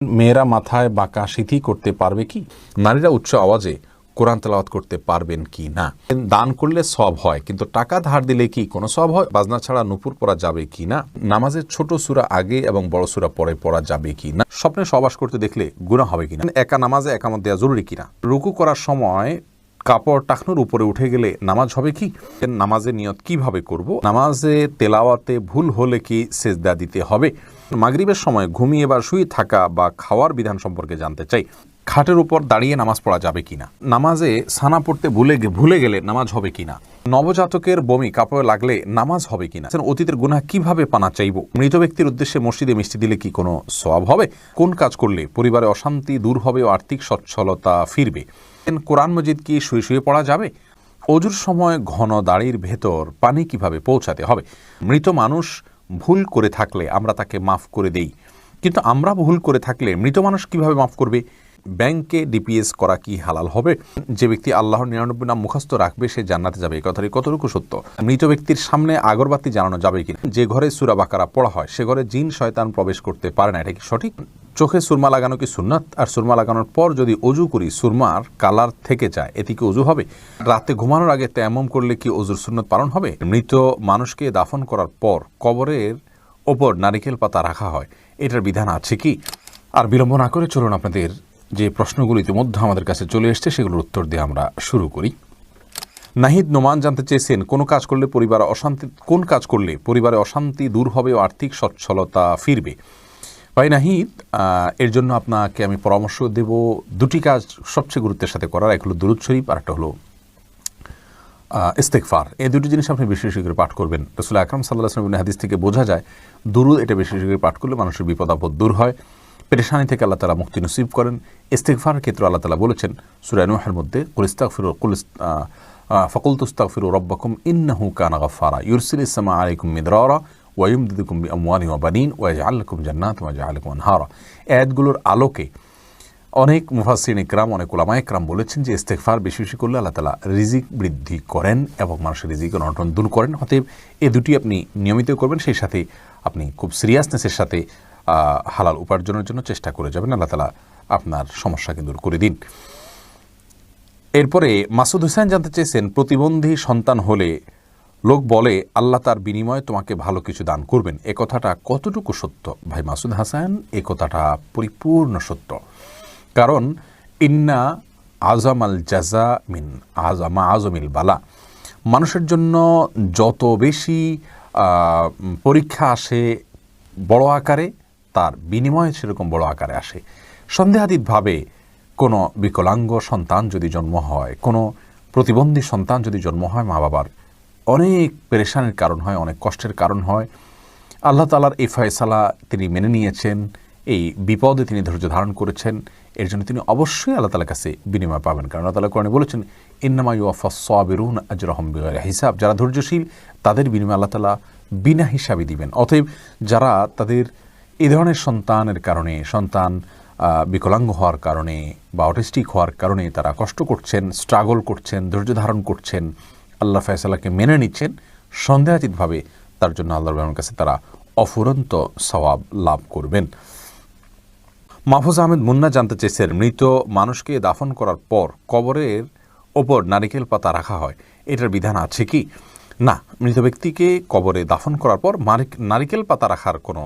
মেয়েরা মাথায় বাঁকা সিঁথি করতে পারবে কি? নারীরা উচ্চ আওয়াজে কোরআন তেলাওয়াত করতে পারবেন কি না? দান করলে সওয়াব হয়, কিন্তু টাকা ধার দিলে কি কোনো সওয়াব হয়? বাজনা ছাড়া নূপুর পরা যাবে কি না? নামাজের ছোট সূরা আগে এবং বড় সূরা পরে পড়া যাবে কি না? স্বপ্নে সহবাস করতে দেখলে গুনাহ হবে কিনা? একা নামাজে একামত দেওয়া জরুরি কিনা? রুকু করার সময় কাপড় টাকনুর উপরে উঠে গেলে নামাজ হবে কি? নামাজের নিয়ত কিভাবে করব? নামাজে তেলাওয়াতে ভুল হলে কি সেজদা দিতে হবে? মাগরিবের সময় ঘুমিয়ে বা শুয়ে থাকা বা খাওয়ার বিধান সম্পর্কে জানতে চাই। খাটের উপর দাঁড়িয়ে নামাজ পড়া যাবে কিনা? নামাজে সানা পড়তে ভুলে গেলে নামাজ হবে কিনা? নবজাতকের বমি কাপড়ে লাগলে নামাজ হবে কিনা? অতীতের গুনাহ কিভাবে পানা চাইব? মৃত ব্যক্তির উদ্দেশ্যে মসজিদে মিষ্টি দিলে কি কোনো সওয়াব হবে? কোন কাজ করলে পরিবারে অশান্তি দূর হবে ও আর্থিক সচ্ছলতা ফিরবে? কোরআন মজিদ কি শুয়ে শুয়ে পড়া যাবে? অজুর সময় ঘন দাড়ির ভেতর পানি কিভাবে পৌঁছাতে হবে? মৃত মানুষ ভুল করে থাকলে আমরা তাকে মাফ করে দেই, কিন্তু আমরা ভুল করে থাকলে মৃত মানুষ কিভাবে মাফ করবে? ব্যাংকে ডিপিএস করা কি হালাল হবে? যে ব্যক্তি আল্লাহর 99 নাম মুখস্থ রাখবে সে জান্নাতে যাবে, এই কথাটি কতটুকু সত্য? মৃত ব্যক্তির সামনে আগরবাতি জ্বালানো যাবে কিনা? যে ঘরে সূরা বাকারা পড়া হয় সে ঘরে জিন শয়তান প্রবেশ করতে পারে না, এটা কি সঠিক? চোখে সুরমা লাগানো কি সুন্নাত? আর সুরমা লাগানোর পর যদি অজু করি সুরমার কালার থেকে যায় এতে কি অজু হবে? রাতে ঘুমানোর আগে তায়াম্মুম করলে কি অজুর সুন্নত পালন হবে? মৃত মানুষকে দাফন করার পর কবরের ওপর নারিকেল পাতা রাখা হয়, এটার বিধান আছে কি? আর বিলম্ব না করে চলুন আপনাদের যে প্রশ্নগুলো ইতিমধ্যে আমাদের কাছে চলে এসছে সেগুলোর উত্তর দিয়ে আমরা শুরু করি। নাহিদ নোমান জানতে চেয়েছেন কোন কাজ করলে পরিবারে অশান্তি দূর হবে ও আর্থিক সচ্ছলতা ফিরবে? ভাই নাহিদ, এর জন্য আপনাকে আমি পরামর্শ দেব দুটি কাজ সবচেয়ে গুরুত্বের সাথে করার। এক হলো দুরূদ শরীফ আর একটা হলো ইস্তেগফার। এই দুটি জিনিস আপনি বেশি বেশি করে পাঠ করবেন। রাসূল আকরাম সাল্লাল্লাহু আলাইহি ওয়াসাল্লাম হাদিস থেকে বোঝা যায় দুরূদ এটা বেশি বেশি করে পাঠ করলে মানুষের বিপদ আপদ দূর হয়, পেরেশানি থেকে আল্লাহ তাআলা মুক্তি নসিব করেন। ইস্তেগফারের ক্ষেত্রে আল্লাহ তাআলা বলেছেন সূরা নূহের মধ্যে ফাকুলতু ইস্তাগফিরু রাব্বাকুম ইন্নাহু কানা গাফফারা ইউরসিলিস সামা আলাইকুম মিদরারা ওয়া ইউমদিদুকুম বিআমওয়ালিন ওয়া বানিন ওয়া ইয়াজআল লাকুম জান্নাতিন ওয়া ইয়াজআল লাকুম আনহারা। আয়াতগুলোর আলোকে অনেক মুফাসসিরিন ইকরাম, অনেক উলামা ইকরাম বলেছেন যে ইস্তেগফার বেশি বেশি করলে আল্লাহ তাআলা রিজিক বৃদ্ধি করেন এবং মানুষের রিজিক অনটন দূর করেন। অতএব এই দুটি আপনি নিয়মিত করবেন, সেই সাথে আপনি খুব সিরিয়াসনেসের সাথে হালাল উপার্জনের জন্য চেষ্টা করে যাবেন। আল্লাহ তাআলা আপনার সমস্যাকে দূর করে দিন। এরপরে মাসুদ হোসেন জানতে চেয়েছেন প্রতিবন্ধী সন্তান হলে লোক বলে আল্লাহ তার বিনিময়ে তোমাকে ভালো কিছু দান করবেন, এ কথাটা কতটুকু সত্য? ভাই মাসুদ হাসান, এ কথাটা পরিপূর্ণ সত্য। কারণ ইন্না আজামাল জাজা মিন আজমিল বালা, মানুষের জন্য যত বেশি পরীক্ষা আসে বড় আকারে, তার বিনিময়ে সেরকম বড় আকারে আসে। সন্দেহাতীতভাবে কোনো বিকলাঙ্গ সন্তান যদি জন্ম হয়, কোনো প্রতিবন্ধী সন্তান যদি জন্ম হয়, মা বাবার অনেক পেরেশানির কারণ হয়, অনেক কষ্টের কারণ হয়। আল্লাহ তাআলার এই ফয়সালা তিনি মেনে নিয়েছেন, এই বিপদে তিনি ধৈর্য ধারণ করেছেন, এর জন্য তিনি অবশ্যই আল্লাহ তাআলার কাছে বিনিময় পাবেন। কারণ আল্লাহ তাআলা কোরআনে বলেছেন ইন্নামা ইউওয়াফাস সাবিরুনা আজরাহুম বিগাইরি হিসাব, যারা ধৈর্যশীল তাদের বিনিময় আল্লাহ তাআলা বিনা হিসাবে দিবেন। অতএব যারা তাদের এই ধরনের সন্তানের কারণে, সন্তান বিকলাঙ্গ হওয়ার কারণে বা অটিস্টিক হওয়ার কারণে তারা কষ্ট করছেন, স্ট্রাগল করছেন, ধৈর্য ধারণ করছেন, আল্লাহ ফয়সালাকে মেনে নিচ্ছেন, সন্দেহাতীতভাবে তার জন্য আল্লাহর কাছে তারা অফুরন্ত সওয়াব লাভ করবেন। মাহফুজ আহমেদ মুন্না জানতে চেয়েছেন মৃত মানুষকে দাফন করার পর কবরের ওপর নারিকেল পাতা রাখা হয়, এটার বিধান আছে কি? না, মৃত ব্যক্তিকে কবরে দাফন করার পর নারিকেল পাতা রাখার কোনো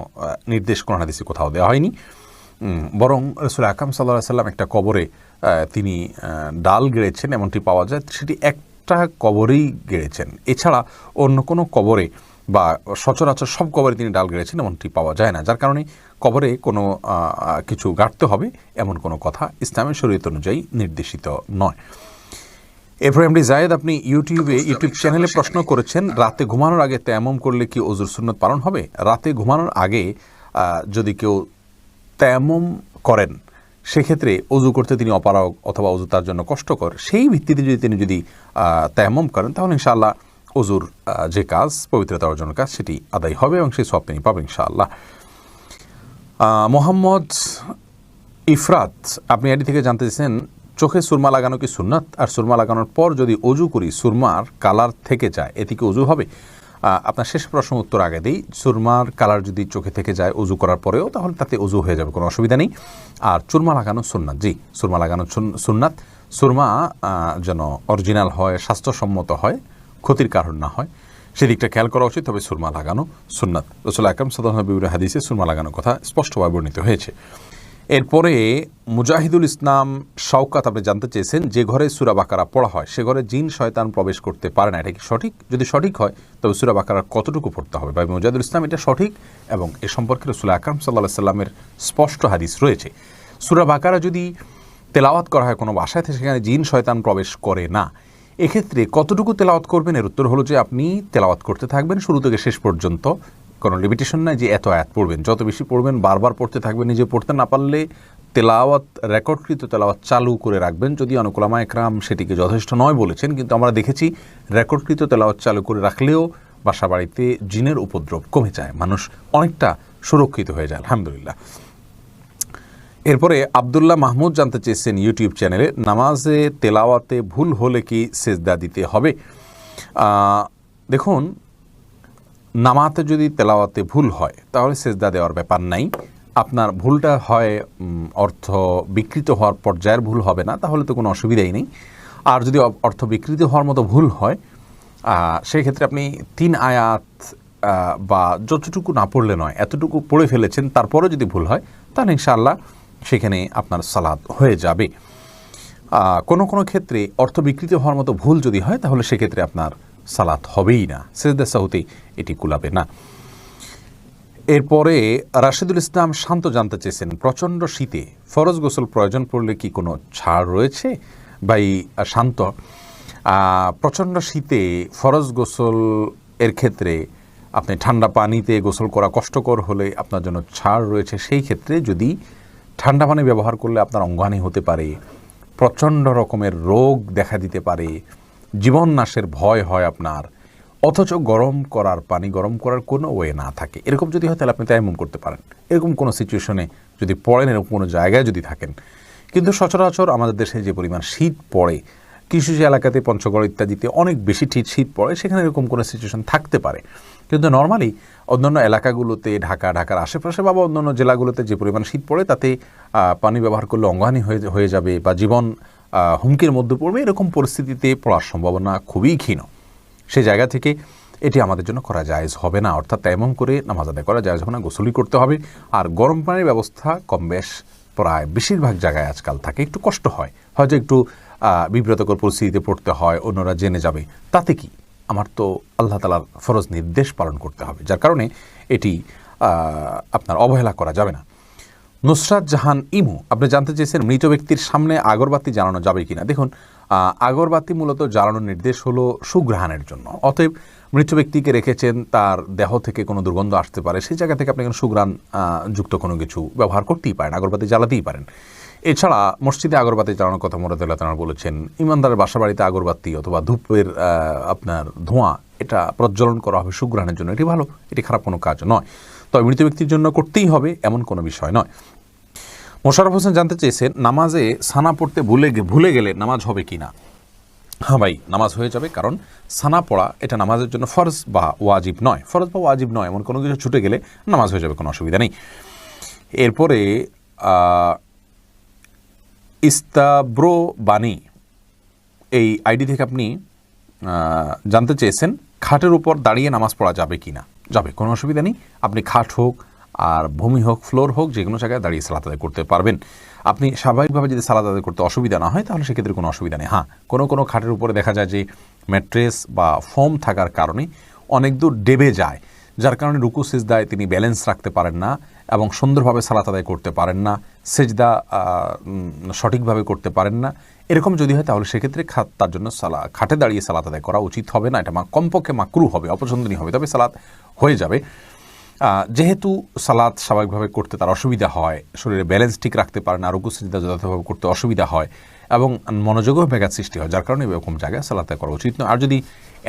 নির্দেশ কোরআন হাদিসে কোথাও দেওয়া হয়নি। বরং রাসূল আকরাম সাল্লাল্লাহু আলাইহি ওয়াসাল্লাম একটা কবরে তিনি ডাল গেড়েছেন এমনটি পাওয়া যায়, সেটি একটা কবরেই গেড়েছেন। এছাড়া অন্য কোনো কবরে বা সচরাচর সব কবরে তিনি ডাল গেড়েছেন এমনটি পাওয়া যায় না, যার কারণে কবরে কোনো কিছু গাড়তে হবে এমন কোনো কথা ইসলামের শরীয়ত অনুযায়ী নির্দেশিত নয়। এফএমডি জায়েদ, আপনি ইউটিউব চ্যানেলে প্রশ্ন করেছেন রাতে ঘুমানোর আগে তায়াম্মুম করলে কি ওযুর সুন্নত পালন হবে? রাতে ঘুমানোর আগে যদি কেউ তায়াম্মুম করেন সেক্ষেত্রে অজু করতে তিনি অপারগ অথবা অজু তার জন্য কষ্টকর, সেই ভিত্তিতে তিনি যদি তায়াম্মুম করেন তাহলে ইনশাআল্লাহ অজুর যে কাজ, পবিত্রতা অর্জনের কাজ, সেটি আদায় হবে এবং সেই সওয়াব তিনি পাবেন ইনশাআল্লাহ। মোহাম্মদ ইফরাত, আপনি এটি থেকে জানতে চেয়েছেন চোখে সুরমা লাগানো কি সুন্নাত? আর সুরমা লাগানোর পর যদি অজু করি সুরমার কালার থেকে যায় এতে কি অজু হবে? আপনার শেষ প্রশ্ন উত্তর আগে দিই। সুরমার কালার যদি চোখে থেকে যায় অজু করার পরেও, তাহলে তাতে অজু হয়ে যাবে, কোনো অসুবিধা নেই। আর চুরমা লাগানো সুন্নাত, জি সুরমা লাগানো সুন্নাত। সুরমা যেন অরিজিনাল হয়, স্বাস্থ্যসম্মত হয়, ক্ষতির কারণ না হয়, সেদিকটা খেয়াল করা উচিত। তবে সুরমা লাগানো সুন্নাত। রাসূল আকরাম সাল্লাল্লাহু আলাইহি ওয়াসাল্লামের হাদিসে সুরমা লাগানোর কথা স্পষ্টভাবে বর্ণিত হয়েছে। এরপরে মুজাহিদুল ইসলাম শওকাত আপনি জানতে চেয়েছেন, যে ঘরে সূরা বাকারা পড়া হয় সে ঘরে জিন শয়তান প্রবেশ করতে পারে না, এটা কি সঠিক? যদি সঠিক হয় তবে সূরা বাকারা কতটুকু পড়তে হবে? ভাই মুজাহিদুল ইসলাম, এটা সঠিক এবং এ সম্পর্কে রাসূল আকরাম সাল্লাল্লাহু আলাইহি ওয়াসাল্লামের স্পষ্ট হাদিস রয়েছে। সূরা বাকারা যদি তেলাওয়াত করা হয় কোনো বাসায়, সেখানে জিন শয়তান প্রবেশ করে না। এক্ষেত্রে কতটুকু তেলাওয়াত করবেন? এর উত্তর হলো যে আপনি তেলাওয়াত করতে থাকবেন শুরু থেকে শেষ পর্যন্ত, কোনো লিমিটেশন নাই যে এত আয়াত পড়বেন। যত বেশি পড়বেন, বারবার পড়তে থাকবেন। নিজে পড়তে না পারলে তেলাওয়াত, রেকর্ডকৃত তেলাওয়াত চালু করে রাখবেন। যদি অনেক উলামা একরাম সেটিকে যথেষ্ট নয় বলেছেন, কিন্তু আমরা দেখেছি রেকর্ডকৃত তেলাওয়াত চালু করে রাখলেও বাসা বাড়িতে জিনের উপদ্রব কমে যায়, মানুষ অনেকটা সুরক্ষিত হয়ে যায় আলহামদুলিল্লাহ। এরপরে আব্দুল্লাহ মাহমুদ জানতে চেয়েছেন ইউটিউব চ্যানেলে, নামাজে তেলাওয়াতে ভুল হলে কি সেজদা দিতে হবে? দেখুন, নামাতে যদি তেলাওয়াতে ভুল হয় তাহলে সেজদা দেওয়ার ব্যাপার নাই। আপনার ভুলটা হয় অর্থ বিকৃত হওয়ার পর্যায়ের ভুল হবে না, তাহলে তো কোনো অসুবিধাই নেই। আর যদি অর্থ বিকৃত হওয়ার মতো ভুল হয়, সেই ক্ষেত্রে আপনি 3 আয়াত বা যতটুকু না পড়লে নয় এতটুকু পড়ে ফেলেছেন, তারপরে যদি ভুল হয় তাহলে ইনশাআল্লাহ সেখানে আপনার সালাত হয়ে যাবে। কোনো কোনো ক্ষেত্রে অর্থ বিকৃত হওয়ার মতো ভুল যদি হয় তাহলে সেক্ষেত্রে আপনার সালাত হবেই না, সেজদা সাহুতে এটি কুলাবে না। এরপরে রাশেদুল ইসলাম শান্ত জানতে চেয়েছেন, প্রচণ্ড শীতে ফরজ গোসল প্রয়োজন পড়লে কি কোনো ছাড় রয়েছে? ভাই শান্ত, প্রচণ্ড শীতে ফরজ গোসল এর ক্ষেত্রে আপনি ঠান্ডা পানিতে গোসল করা কষ্টকর হলে আপনার জন্য ছাড় রয়েছে। সেই ক্ষেত্রে যদি ঠান্ডা পানি ব্যবহার করলে আপনার অঙ্গহানি হতে পারে, প্রচণ্ড রকমের রোগ দেখা দিতে পারে, জীবন নাশের ভয় হয় আপনার, অথচ গরম করার কোনো ওয়ে না থাকে, এরকম যদি হয় তাহলে আপনি তায়াম্মুম করতে পারেন। এরকম কোনো সিচুয়েশনে যদি পড়েন, এরকম কোনো জায়গায় যদি থাকেন। কিন্তু সচরাচর আমাদের দেশে যে পরিমাণ শীত পড়ে, কিছু যে এলাকাতে পঞ্চগড় ইত্যাদিতে অনেক বেশি শীত পড়ে, সেখানে এরকম কোনো সিচুয়েশন থাকতে পারে। কিন্তু নর্মালি অন্যান্য এলাকাগুলোতে, ঢাকার আশেপাশে বা অন্যান্য জেলাগুলোতে যে পরিমাণ শীত পড়ে, তাতে পানি ব্যবহার করলে অঙ্গহানি হয়ে যাবে বা জীবন হুমকির মধ্যে পড়বে, এরকম পরিস্থিতিতে পড়ার সম্ভাবনা খুবই ক্ষীণ। সেই জায়গা থেকে এটি আমাদের জন্য করা জায়েজ হবে না, অর্থাৎ তায়াম্মুম করে নামাজ আদায় করা জায়েজ হবে না, গোসলই করতে হবে। আর গরম পানির ব্যবস্থা কম বেশ প্রায় বেশিরভাগ জায়গায় আজকাল থাকে। একটু কষ্ট হয়, হয়তো একটু বিব্রতকর পরিস্থিতিতে পড়তে হয়, অন্যরা জেনে যাবে, তাতে কি? আমার তো আল্লাহ তাআলার ফরজ নির্দেশ পালন করতে হবে, যার কারণে এটি আপনার অবহেলা করা যাবে না। নুসরাত জাহান ইমু আপনি জানতে চেয়েছেন, মৃত ব্যক্তির সামনে আগরবাতি জ্বালানো যাবে কিনা? দেখুন, আগরবাতি মূলত জ্বালানোর নির্দেশ হলো সুঘ্রাণের জন্য। অতএব মৃত ব্যক্তিকে রেখেছেন, তার দেহ থেকে কোনো দুর্গন্ধ আসতে পারে, সেই জায়গা থেকে আপনি কোনো সুঘ্রাণ যুক্ত কোনো কিছু ব্যবহার করতেই পারেন, আগরবাতি জ্বালাতেই পারেন। এছাড়া মসজিদে আগরবাতি জ্বালানোর কথা মুরাদুল্লাহ তাআলা বলেছেন। ইমানদারের বাসা বাড়িতে আগরবাতি অথবা ধূপের আপনার ধোঁয়া, এটা প্রজ্বলন করা হবে সুঘ্রাণের জন্য, এটি ভালো, এটি খারাপ কোনো কাজ নয়। তবে মৃত ব্যক্তির জন্য করতেই হবে এমন কোনো বিষয় নয়। মোশাররফ হোসেন জানতে চেয়েছেন, নামাজে সানা পড়তে ভুলে গেলে নামাজ হবে কি না? হ্যাঁ ভাই, নামাজ হয়ে যাবে, কারণ সানা পড়া এটা নামাজের জন্য ফরজ বা ওয়াজিব নয়। ফরজ বা ওয়াজিব নয় এমন কোনো কিছু ছুটে গেলে নামাজ হয়ে যাবে, কোনো অসুবিধা নেই। এরপরে ইস্তাব্রো বাণী এই আইডি থেকে আপনি জানতে চেয়েছেন, খাটের উপর দাঁড়িয়ে নামাজ পড়া যাবে কি না? যাবে, কোনো অসুবিধা নেই। আপনি খাট হোক আর ভূমি হোক, ফ্লোর হোক, যে কোনো জায়গায় দাঁড়িয়ে সালাত আদায় করতে পারবেন। আপনি স্বাভাবিকভাবে যদি সালাত আদায় করতে অসুবিধা না হয় তাহলে সেক্ষেত্রে কোনো অসুবিধা নেই। হ্যাঁ, কোনো খাটের উপরে দেখা যায় যে ম্যাট্রেস বা ফোম থাকার কারণে অনেক দূর ডেবে যায়, যার কারণে রুকু সিজদায় তিনি ব্যালেন্স রাখতে পারেন না এবং সুন্দরভাবে সালাত আদায় করতে পারেন না, সেজদা সঠিকভাবে করতে পারেন না। এরকম যদি হয় তাহলে সেক্ষেত্রে তার জন্য খাটে দাঁড়িয়ে সালাত আদায় করা উচিত হবে না, এটা কমপক্ষে মাকরুহ হবে, অপছন্দনীয় হবে। তবে সালাত হয়ে যাবে। যেহেতু সালাত স্বাভাবিকভাবে করতে তার অসুবিধা হয়, শরীরে ব্যালেন্স ঠিক রাখতে পারে না, রুকু সিজদা যথাযথভাবে করতে অসুবিধা হয় এবং মনোযোগও ব্যাঘাত সৃষ্টি হয়, যার কারণে এরকম জায়গায় সালাত করা উচিত নয়। আর যদি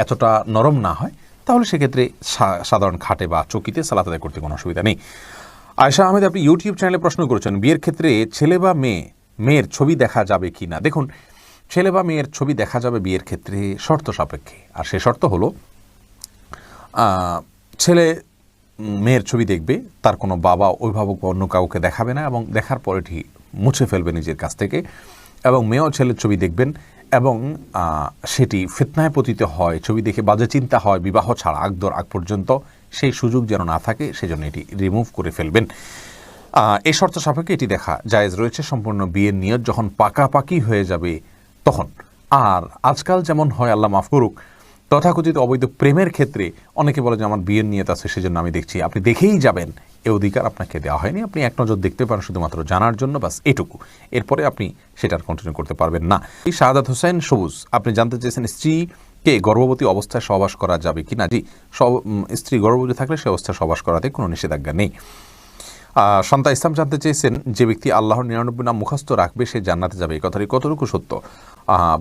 এতটা নরম না হয় তাহলে সেক্ষেত্রে সাধারণ খাটে বা চকিতে সালাত আদায় করতে কোনো অসুবিধা নেই। আয়েশা আহমেদ আপনি ইউটিউব চ্যানেলে প্রশ্ন করেছেন, বিয়ের ক্ষেত্রে ছেলে বা মেয়ের ছবি দেখা যাবে কি না? দেখুন, ছেলে বা মেয়ের ছবি দেখা যাবে বিয়ের ক্ষেত্রে শর্ত সাপেক্ষে, আর সে শর্ত হলো ছেলে মেয়ের ছবি দেখবে, তার কোনো বাবা অভিভাবক বা অন্য কাউকে দেখাবে না এবং দেখার পর এটি মুছে ফেলবে নিজের কাছ থেকে। এবং মেয়েও ছেলের ছবি দেখবেন এবং সেটি ফিতনায় পতিত হয়, ছবি দেখে বাজে চিন্তা হয় বিবাহ ছাড়া আগ পর্যন্ত, সেই সুযোগ যেন না থাকে সেজন্য এটি রিমুভ করে ফেলবেন। এই শর্ত সাপেক্ষে এটি দেখা জায়েজ রয়েছে সম্পূর্ণ বিয়ের নিয়ত যখন পাকাপাকি হয়ে যাবে তখন। আর আজকাল যেমন হয়, আল্লাহ মাফ করুক, তথাকথিত অবৈধ প্রেমের ক্ষেত্রে অনেকে বলে যে আমার বিয়ের নিয়ত আছে সেজন্য আমি দেখছি, আপনি দেখেই যাবেন, এ অধিকার আপনাকে দেওয়া হয়নি। আপনি এক নজর দেখতে পারেন শুধুমাত্র জানার জন্য, বাস এটুকু। এরপরে আপনি সেটার কন্টিনিউ করতে পারবেন না। এই শাহাদাত হোসেন সবুজ আপনি জানতে চেয়েছেন স্ত্রীকে গর্ভবতী অবস্থায় সহবাস করা যাবে কি না। জি, স্ত্রী গর্ভবতী থাকলে সে অবস্থায় সহবাস করাতে কোনো নিষেধাজ্ঞা নেই। সন্তা ইসলাম জানতে চেয়েছেন যে ব্যক্তি আল্লাহর 99 নাম মুখস্থ রাখবে সে জান্নাতে যাবে, এই কথাটি কতটুকু সত্য।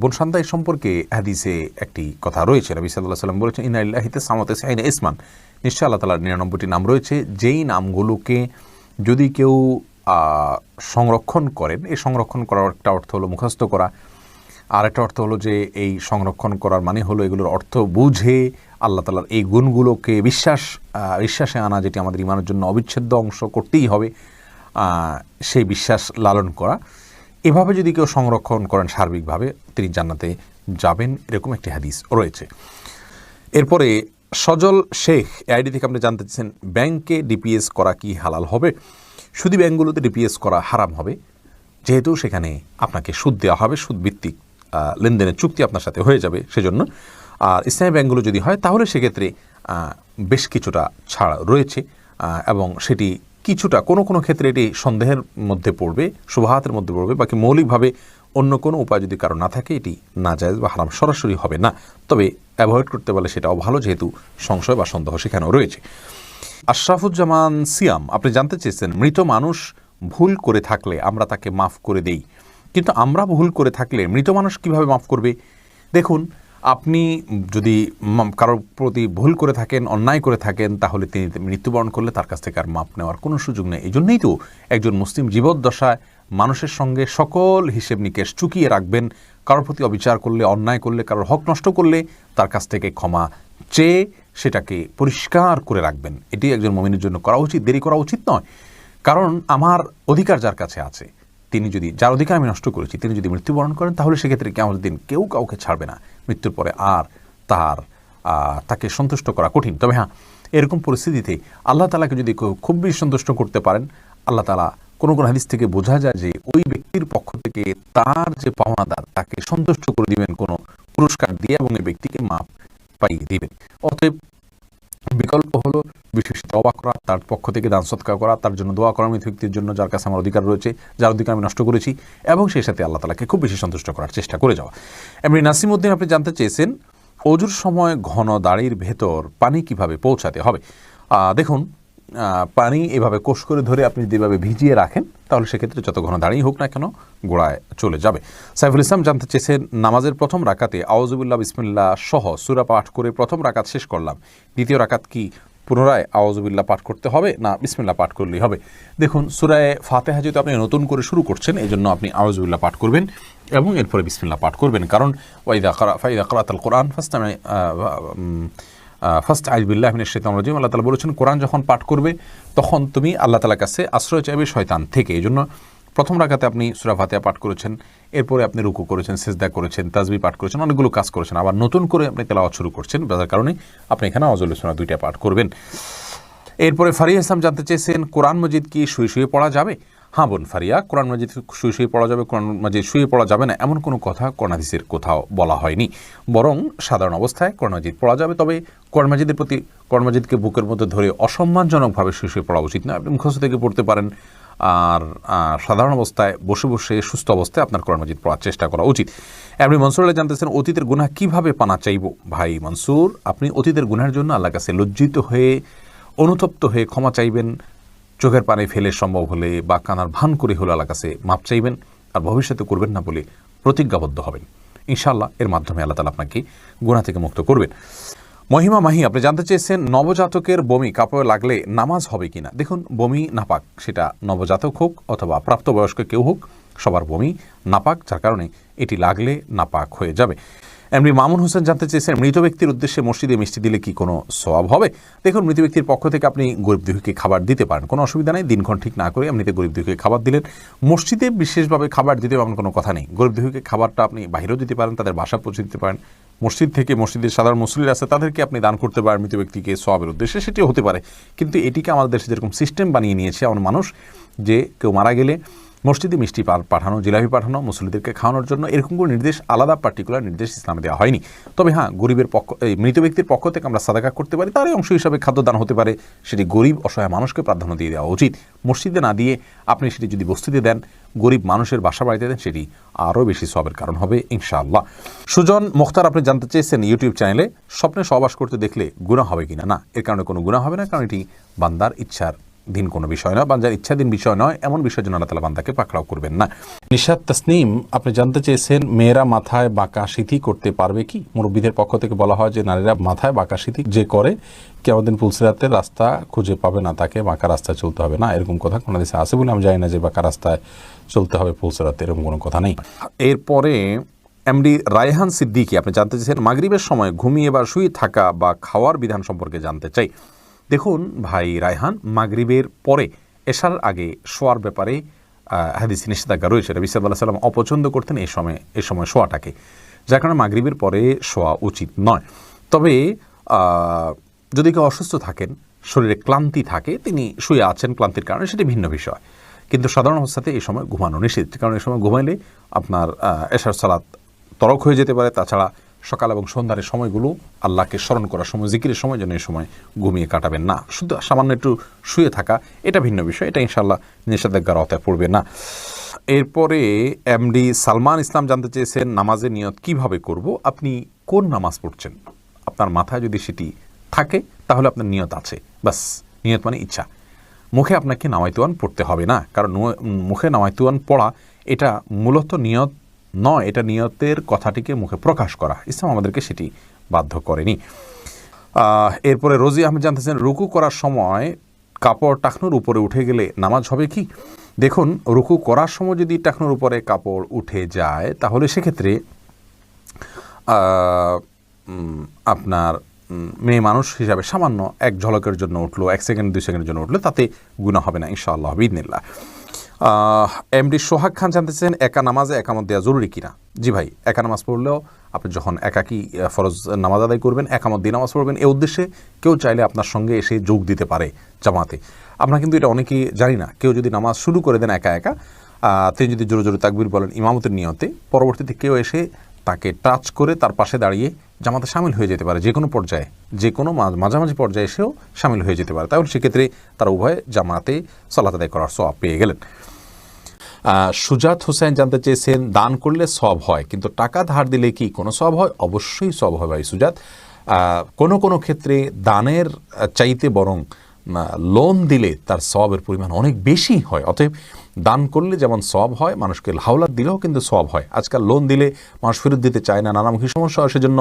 বোন সন্তা এই সম্পর্কে হাদিসে একটি কথা রয়েছে, নবী সাল্লাল্লাহু আলাইহি ওয়াসাল্লাম বলেছেন ইন্না লিল্লাহি তাসআইনা ইসমান, নিশ্চয় আল্লাহ তাআলার 99টি নাম রয়েছে, যেই নামগুলোকে যদি কেউ সংরক্ষণ করেন, এই সংরক্ষণ করার একটা অর্থ হলো মুখস্থ করা, আর একটা অর্থ হলো যে এই সংরক্ষণ করার মানে হলো এগুলোর অর্থ বুঝে আল্লাহ তাআলার এই গুণগুলোকে বিশ্বাসে আনা, যেটি আমাদের ঈমানের জন্য অবিচ্ছেদ্য অংশ, করতেই হবে, সেই বিশ্বাস লালন করা। এভাবে যদি কেউ সংরক্ষণ করেন সার্বিকভাবে তিনি জান্নাতে যাবেন, এরকম একটি হাদিস রয়েছে। এরপরে সজল শেখ আইডি থেকে আপনি জানতে চাচ্ছেন ব্যাংকে ডিপিএস করা কি হালাল হবে। শুধু ব্যাংকগুলোতে ডিপিএস করা হারাম হবে, যেহেতু সেখানে আপনাকে সুদ দেওয়া হবে, সুদভিত্তিক লেনদেনের চুক্তি আপনার সাথে হয়ে যাবে সেজন্য। আর ইসলামী ব্যাংকগুলো যদি হয় তাহলে সেক্ষেত্রে বেশ কিছুটা ছাড় রয়েছে এবং সেটি কিছুটা কোনো ক্ষেত্রে এটি সন্দেহের মধ্যে পড়বে, শুবহাতের মধ্যে পড়বে, বাকি মৌলিকভাবে অন্য কোনো উপায় যদি কারো না থাকে এটি নাজায়েজ বা হারাম সরাসরি হবে না, তবে অ্যাভয়েড করতে পারলে সেটাও ভালো, যেহেতু সংশয় বা সন্দেহ সেখানেও রয়েছে। আশরাফুজ্জামান সিয়াম আপনি জানতে চেয়েছেন মৃত মানুষ ভুল করে থাকলে আমরা তাকে মাফ করে দেই, কিন্তু আমরা ভুল করে থাকলে মৃত মানুষ কিভাবে মাফ করবে। দেখুন, আপনি যদি কারোর প্রতি ভুল করে থাকেন, অন্যায় করে থাকেন, তাহলে তিনি মৃত্যুবরণ করলে তার কাছ থেকে আর মাপ নেওয়ার কোনো সুযোগ নেই। এই জন্যই তো একজন মুসলিম জীবদ্দশায় মানুষের সঙ্গে সকল হিসেব নিকেশ চুকিয়ে রাখবেন। কারোর প্রতি অবিচার করলে, অন্যায় করলে, কারোর হক নষ্ট করলে তার কাছ থেকে ক্ষমা চেয়ে সেটাকে পরিষ্কার করে রাখবেন। এটি একজন মুমিনের জন্য করা উচিত, দেরি করা উচিত নয়। কারণ আমার অধিকার যার কাছে আছে, তিনি যদি, যার অধিকার আমি নষ্ট করেছি, তিনি যদি মৃত্যুবরণ করেন তাহলে সেক্ষেত্রে কিয়ামতের দিন কেউ কাউকে ছাড়বে না। মৃত্যুর পরে আর তাকে সন্তুষ্ট করা কঠিন। তবে হ্যাঁ, এরকম পরিস্থিতিতে আল্লাহ তাআলাকে যদি খুব বেশি সন্তুষ্ট করতে পারেন, আল্লাহ তাআলা কোনো হাদিস থেকে বোঝা যায় যে ওই ব্যক্তির পক্ষ থেকে তার যে পাওনাদার তাকে সন্তুষ্ট করে দিবেন কোনো পুরস্কার দিয়ে, এবং এই ব্যক্তিকে মাপ পাইয়ে দিবেন। অতএব বিকল্প হলো বিশেষ তওবা করা, তার পক্ষ থেকে দান সদকা করা, তার জন্য দোয়া করা, মৃত ব্যক্তির জন্য যার কাছে আমার অধিকার রয়েছে, যার অধিকার আমি নষ্ট করেছি, এবং সেই সাথে আল্লাহ তাআলাকে খুব বেশি সন্তুষ্ট করার চেষ্টা করে যাওয়া। এমনি নাসিমউদ্দিন আপনি জানতে চেয়েছেন অজুর সময় ঘন দাড়ির ভেতর পানি কিভাবে পৌঁছাতে হবে। দেখুন, পানি এভাবে কোষ করে ধরে আপনি যেভাবে ভিজিয়ে রাখেন তাহলে সেক্ষেত্রে যত ঘন দাঁড়িয়ে হোক না কেন গোড়ায় চলে যাবে। সাইফুল ইসলাম জানতে চেয়েছেন নামাজের প্রথম রাকাতে আউযুবিল্লাহ বিসমিল্লাহ সহ সূরা পাঠ করে প্রথম রাকাত শেষ করলাম, দ্বিতীয় রাকাত কি পুনরায় আউযুবিল্লাহ পাঠ করতে হবে না বিসমিল্লাহ পাঠ করলেই হবে? দেখুন, সূরা ফাতিহা যেহেতু আপনি নতুন করে শুরু করছেন, এই জন্য আপনি আউযুবিল্লাহ পাঠ করবেন এবং এরপরে বিসমিল্লাহ পাঠ করবেন। কারণ ফাইদা কারাতাল কোরআন ফার্স্ট আইযুবিল্লাহি মিনাশ শাইতানির রাজিম, আল্লাহ তাআলা বলেছেন কোরআন যখন পাঠ করবে তখন তুমি আল্লাহ তাআলার কাছে আশ্রয় চাইবে শয়তান থেকে। এই জন্য প্রথম রাকাতে আপনি সূরা ফাতিহা পাঠ করেছেন, এরপরে আপনি রুকু করেছেন, সিজদা করেছেন, তাসবিহ পাঠ করেছেন, অনেকগুলো কাজ করেছেন, আবার নতুন করে আপনি তেলাওয়াত শুরু করছেন, যার কারণে আপনি এখানে আউযুল সূরা দুইটা পাঠ করবেন। এরপরে ফারিয়া ইসলাম জানতে চেয়েছেন কোরআন মাজিদ কি শুয়ে শুয়ে পড়া যাবে। হ্যাঁ বোন ফারিয়া, কোরআন মাজিদ শুয়ে শুয়ে পড়া যাবে, কোরআন মাজিদ শুয়ে পড়া যাবে না এমন কোনো কথা কোরআন হাদিসের কোথাও বলা হয়নি, বরং সাধারণ অবস্থায় কোরআন মাজিদ পড়া যাবে। তবে কোরআন মাজিদের প্রতি, কোরআন মাজিদকে বুকের মধ্যে ধরে অসম্মানজনকভাবে শুয়ে শুয়ে পড়া উচিত না। আপনি মুখস্থ থেকে পড়তে পারেন, আর সাধারণ অবস্থায় বসে বসে সুস্থ অবস্থায় আপনার কোরআন মাজিদ পড়ার চেষ্টা করা উচিত। আপনি মনসুর আল্লাহ জানতেছেন অতীতের গুনাহ কিভাবে পানা চাইব। ভাই মনসুর, আপনি অতীতের গুনাহের জন্য আল্লাহর কাছে লজ্জিত হয়ে, অনুতপ্ত হয়ে ক্ষমা চাইবেন, চোখের পানি ফেলে সম্ভব হলে বা কানার ভান করে হলে আল্লাহর কাছে মাপ চাইবেন, আর ভবিষ্যতে করবেন না বলে প্রতিজ্ঞাবদ্ধ হবেন। ইনশাআল্লাহ এর মাধ্যমে আল্লাহ তাআলা আপনাকে গুনাহ থেকে মুক্ত করবেন। মহিমা মাহি আপনি জানতে চেয়েছেন নবজাতকের বমি কাপড়ে লাগলে নামাজ হবে কিনা। দেখুন, বমি নাপাক, সেটা নবজাতক হোক অথবা প্রাপ্তবয়স্ক কেউ হোক, সবার বমি নাপাক, যার কারণে এটি লাগলে নাপাক হয়ে যাবে। এমনি মামুন হোসেন জানতে চেয়েছেন, মৃত ব্যক্তির উদ্দেশ্যে মসজিদে মিষ্টি দিলে কি কোনো সওয়াব হবে? দেখুন, মৃত ব্যক্তির পক্ষ থেকে আপনি গরিব দুঃখীকে খাবার দিতে পারেন, কোনো অসুবিধা নেই। দিনক্ষণ ঠিক না করে এমনিতে গরিব দুঃখীকে খাবার দিলেন। মসজিদে বিশেষভাবে খাবার দিতে এমন কোনো কথা নেই। গরিব দুঃখীকে খাবারটা আপনি বাইরেও দিতে পারেন, তাদের বাসা পৌঁছে দিতে পারেন। মসজিদ থেকে, মসজিদের সাধারণ মুসল্লিরা আছে তাদেরকে আপনি দান করতে পারেন মৃত ব্যক্তিকে সওয়াবের উদ্দেশ্যে, সেটিও হতে পারে। কিন্তু এটিকে আমাদের দেশে যেরকম সিস্টেম বানিয়ে নিয়েছে এমন মানুষ, যে কেউ মারা গেলে মসজিদে মিষ্টি পাঠানো, জিলাপি পাঠানো, মুসল্লিদেরকে খাওয়ানোর জন্য, এরকম কোনো নির্দেশ, আলাদা পার্টিকুলার নির্দেশ ইসলামে দেওয়া হয়নি। তবে হ্যাঁ, গরিবের পক্ষ, মৃত ব্যক্তির পক্ষ থেকে আমরা সাদাকা করতে পারি, তারই অংশ হিসাবে খাদ্যদান হতে পারে। সেটি গরিব অসহায় মানুষকে প্রাধান্য দিয়ে দেওয়া উচিত। মসজিদে না দিয়ে আপনি সেটি যদি বস্তিতে দেন, গরিব মানুষের বাসা বাড়িতে দেন, সেটি আরও বেশি সওয়াবের কারণ হবে ইনশাআল্লাহ। সুজন মুখতার আপনি জানতে চেয়েছেন ইউটিউব চ্যানেলে, স্বপ্নে সহবাস করতে দেখলে গুনাহ হবে কিনা? না, এর কারণে কোনো গুনাহ হবে না, কারণ এটি বান্দার ইচ্ছার দিন কোনো বিষয় নয়, বান্দার ইচ্ছাধীন বিষয় নয়, এমন বিষয়ের জন্য আল্লাহ তাআলা বান্দাকে পাকড়াও করবেন না। নিশাত তাসনিম আপনি জানতে চেয়েছেন, মেয়েরা মাথায় বাঁকা সিঁথি করতে পারবে কি? মুরব্বীদের পক্ষ থেকে বলা হয় যে নারীরা মাথায় বাঁকা সিঁথি যে করে, কিয়ামতের দিন পুলসিরাতের রাস্তা খুঁজে পাবে না, তাকে বাঁকা রাস্তায় চলতে হবে না। এরকম কথা কোনো দেশে আছে বলে আমি জানি না যে বাঁকা রাস্তায় চলতে হবে পুলসিরাতে, এরকম কোনো কথা নেই। এরপরে এমডি রায়হান সিদ্দিকী আপনি জানতে চেয়েছেন, মাগরিবের সময় ঘুমিয়ে বা শুয়ে থাকা বা খাওয়ার বিধান সম্পর্কে জানতে চাই। দেখুন ভাই রায়হান, মাগরিবের পরে এশার আগে শোয়ার ব্যাপারে হাদিসে নিষেধাজ্ঞা রয়েছে। নবী সাল্লাল্লাহু আলাইহি ওয়াসাল্লাম অপছন্দ করতেন এই সময় শোয়াটাকে, যার কারণে মাগরিবের পরে শোয়া উচিত নয়। তবে যদি কেউ অসুস্থ থাকেন, শরীরে ক্লান্তি থাকে, তিনি শুয়ে আছেন ক্লান্তির কারণে, সেটি ভিন্ন বিষয়। কিন্তু সাধারণ অবস্থাতে এই সময় ঘুমানো নিষেধ, কারণ এই সময় ঘুমাইলে আপনার এশার সালাত তরক হয়ে যেতে পারে। তাছাড়া সকাল এবং সন্ধ্যার সময়গুলো আল্লাহকে স্মরণ করার সময়, জিকিরের সময়, যেন এই সময় ঘুমিয়ে কাটাবেন না। শুধু সামান্য একটু শুয়ে থাকা, এটা ভিন্ন বিষয়, এটা ইনশাআল্লাহ নিষেধাজ্ঞার আওতায় পড়বে না। এরপরে এমডি সালমান ইসলাম জানতে চেয়েছেন, নামাজের নিয়ত কিভাবে করব? আপনি কোন নামাজ পড়ছেন, আপনার মাথায় যদি সেটি থাকে তাহলে আপনার নিয়ত আছে, বাস। নিয়ত মানে ইচ্ছা। মুখে আপনাকে নামাইতুয়ান পড়তে হবে না, কারণ মুখে নামাইতুয়ান পড়া এটা মূলত নিয়ত নয়, এটা নিয়তের কথাটিকে মুখে প্রকাশ করা। ইসলাম আমাদেরকে সেটি বাধ্য করেনি। এরপরে রোজি আহমেদ জানতেছেন, রুকু করার সময় কাপড় টাকনুর উপরে উঠে গেলে নামাজ হবে কি? দেখুন, রুকু করার সময় যদি টাকনুর উপরে কাপড় উঠে যায়, তাহলে সেক্ষেত্রে আপনার মেয়ে মানুষ হিসাবে সামান্য এক ঝলকের জন্য উঠলো, 1 সেকেন্ড 2 সেকেন্ডের জন্য উঠলো, তাতে গুনাহ হবে না ইনশাআল্লাহ বিইذনিল্লাহ। এমডি সোহাগ খান জানতেছেন, একা নামাজে একামত দেওয়া জরুরি কিনা? জি ভাই, একা নামাজ পড়লেও আপনি যখন একাকী ফরজ নামাজ আদায় করবেন, একামত দিয়ে নামাজ পড়বেন, এই উদ্দেশ্যে কেউ চাইলে আপনার সঙ্গে এসে যোগ দিতে পারে জামাতে। আমরা কিন্তু এটা অনেকেই জানি না। কেউ যদি নামাজ শুরু করে দেন একা একা, তিনি যদি জোরে জোরে তাকবীর বলেন ইমামতের নিয়তে, পরবর্তীতে কেউ এসে তাকে টাচ করে তার পাশে দাঁড়িয়ে জামাতে শামিল হয়ে যেতে পারে, যে কোনো পর্যায়ে, যে কোনো মাঝামাঝি পর্যায়ে এসেও শামিল হয়ে যেতে পারে। তাহলে সেক্ষেত্রে তারা উভয়ে জামাতে সালাত আদায় করার সওয়াব পেয়ে গেলেন। সুজাত হোসেন জানতে চেয়েছেন, দান করলে সওয়াব হয়, কিন্তু টাকা ধার দিলে কি কোনো সওয়াব হয়? অবশ্যই সওয়াব হয় ভাই সুজাত। কোনো ক্ষেত্রে দানের চাইতে বরং লোন দিলে তার সওয়াবের পরিমাণ অনেক বেশি হয়। অতএব দান করলে যেমন সওয়াব হয়, মানুষকে হাওলাত দিলেও কিন্তু সওয়াব হয়। আজকাল লোন দিলে মানুষ ফেরত দিতে চায় না, নানামুখী সমস্যা হয়, সেজন্য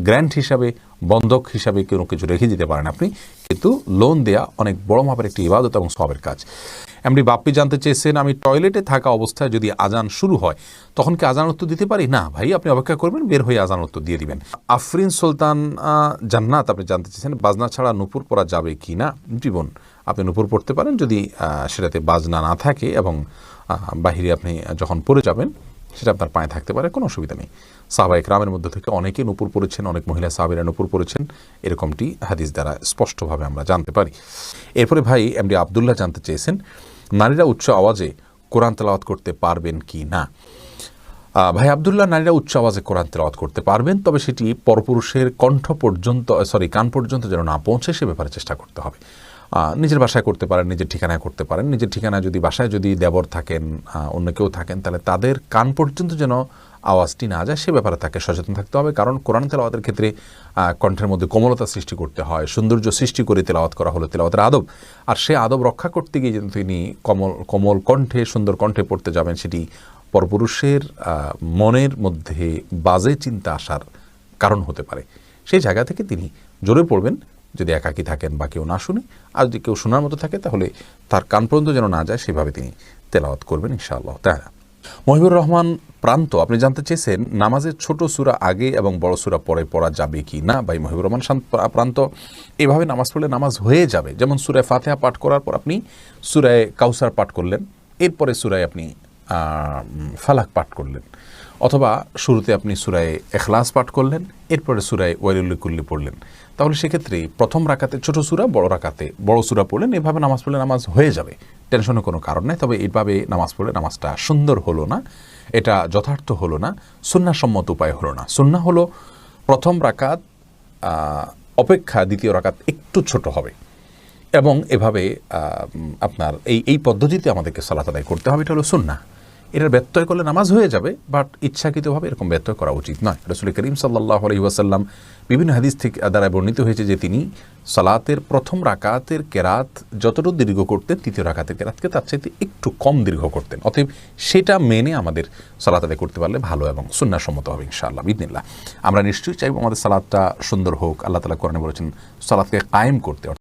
গ্র্যান্ট হিসাবে, বন্ধক হিসাবে কোনো কিছু রেখে দিতে পারেন আপনি। কিন্তু লোন দেয়া অনেক বড় মাপের একটি ইবাদত এবং সওয়াবের কাজ। এমনি বাপ্পি জানতে চেয়েছেন, আমি টয়লেটে থাকা অবস্থায় যদি আজান শুরু হয়, তখন কি আজান উত্তর দিতে পারি? না ভাই, আপনি অপেক্ষা করবেন, বের হয়ে আজান উত্তর দিয়ে দিবেন। আফরিন সুলতান জান্নাত আপনি জানতে চেয়েছেন, বাজনা ছাড়া নূপুর পরা যাবে কি না? জীবন আপনি নূপুর পড়তে পারেন, যদি সেটাতে বাজনা না থাকে এবং বাহিরে আপনি যখন পড়ে যাবেন সেটা আপনার পায়ে থাকতে পারে, কোনো অসুবিধা নেই। সাহাবা ইকরামের মধ্যে থেকে অনেকে নূপুর পড়েছেন, অনেক মহিলা সাহাবীরা নূপুর পড়েছেন, এরকমটি হাদিস দ্বারা স্পষ্টভাবে আমরা জানতে পারি। এরপরে ভাই এমডি আবদুল্লাহ জানতে চেয়েছেন, নারীরা উচ্চ আওয়াজে কোরআন তেলাওয়াত করতে পারবেন কি না? ভাই আবদুল্লাহ, নারীরা উচ্চ আওয়াজে কোরআন তেলাওয়াত করতে পারবেন, তবে সেটি পরপুরুষের কান পর্যন্ত যেন না পৌঁছে, সে ব্যাপারে চেষ্টা করতে হবে। নিজের বাসায় করতে পারেন, নিজের ঠিকানায় করতে পারেন। নিজের ঠিকানায় যদি, বাসায় যদি দেবর থাকেন, অন্য কেউ থাকেন, তাহলে তাদের কান পর্যন্ত যেন আওয়াজটি না যায়, সে ব্যাপারে তাকে সচেতন থাকতে হবে। কারণ কোরআন তেলাওয়াতের ক্ষেত্রে কণ্ঠের মধ্যে কোমলতা সৃষ্টি করতে হয়, সৌন্দর্য সৃষ্টি করে তেলাওয়াত করা হলো তেলাওয়াতের আদব। আর সে আদব রক্ষা করতে গিয়ে যেন তিনি কোমল কণ্ঠে, সুন্দর কণ্ঠে পড়তে যাবেন, সেটি পরপুরুষের মনের মধ্যে বাজে চিন্তা আসার কারণ হতে পারে। সেই জায়গা থেকে তিনি জোরে পড়বেন, যদি একাকী থাকেন বা কেউ না শুনে। আর যদি কেউ শোনার মতো থাকে, তাহলে তার কান পর্যন্ত যেন না যায়, সেভাবে তিনি তেলাওয়াত করবেন ইনশাআল্লাহ তাআলা। মহিবুর রহমান প্রান্ত, আপনি জানতে চেয়েছেন নামাজের ছোট সূরা আগে এবং বড় সূরা পরে পড়া যাবে কি না। ভাই মহিবুর রহমান প্রান্ত, এভাবে নামাজ পড়লে নামাজ হয়ে যাবে। যেমন সূরায়ে ফাতিহা পাঠ করার পর আপনি সূরায়ে কাউসার পাঠ করলেন, এরপরে সূরায় আপনি ফালাক পাঠ করলেন, অথবা শুরুতে আপনি সূরায়ে ইখলাস পাঠ করলেন, এরপরে সূরায়ে ওয়াইলুল লিকুল্লি পড়লেন। তাহলে সেক্ষেত্রে প্রথম রাকাতে ছোট সূরা, বড় রাকাতে বড় সূরা পড়লেন। এভাবে নামাজ পড়লে নামাজ হয়ে যাবে, টেনশনের কোনো কারণ নেই। তবে এইভাবে নামাজ পড়লে নামাজটা সুন্দর হলো না, এটা যথার্থ হলো না, সুন্নাহসম্মত উপায় হলো না। সুন্নাহ হলো প্রথম রাকাত অপেক্ষা দ্বিতীয় রাকাত একটু ছোট হবে, এবং এভাবে আপনার এই পদ্ধতিতে আমাদেরকে সালাত আদায় করতে হবে। এটা হলো সুন্নাহ। এটার ব্যত্যয় করলে নামাজ হয়ে যাবে, বাট ইচ্ছাকৃতভাবে এরকম ব্যত্যয় করা উচিত নয়। রাসূল করিম সাল্লাল্লাহু আলাইহি ওয়াসাল্লাম বিভিন্ন হাদিস থেকে দ্বারা বর্ণিত হয়েছে যে তিনি সালাতের প্রথম রাকাতের কেরাত যতটুকু দীর্ঘ করতেন, তৃতীয় রাকাতের কেরাতকে তার চাইতে একটু কম দীর্ঘ করতেন। অতএব সেটা মেনে আমাদের সালাত আদায় করতে পারলে ভালো এবং সুন্নাহসম্মত হবে ইনশাআল্লাহ বিইذনিল্লাহ। আমরা নিশ্চয়ই চাইব আমাদের সালাতটা সুন্দর হোক। আল্লাহ তাআলা কোরআনে বলেছেন সালাতকে কায়েম করতে।